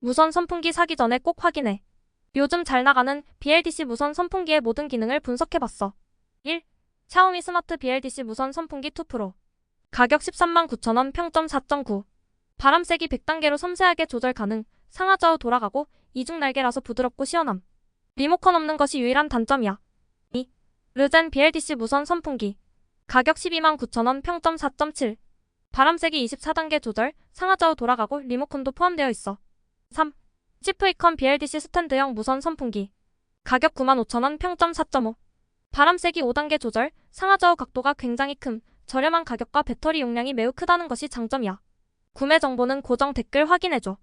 무선 선풍기 사기 전에 꼭 확인해. 요즘 잘 나가는 BLDC 무선 선풍기의 모든 기능을 분석해봤어. 1. 샤오미 스마트 BLDC 무선 선풍기 2 프로. 가격 139,000원, 평점 4.9. 바람 세기 100단계로 섬세하게 조절 가능, 상하좌우 돌아가고 이중 날개라서 부드럽고 시원함. 리모컨 없는 것이 유일한 단점이야. 2. 르젠 BLDC 무선 선풍기. 가격 129,000원, 평점 4.7. 바람 세기 24단계 조절, 상하좌우 돌아가고 리모컨도 포함되어 있어. 3. 시프이컨 BLDC 스탠드형 무선 선풍기. 가격 95,000원, 평점 4.5. 바람 세기 5단계 조절, 상하좌우 각도가 굉장히 큼, 저렴한 가격과 배터리 용량이 매우 크다는 것이 장점이야. 구매 정보는 고정 댓글 확인해줘.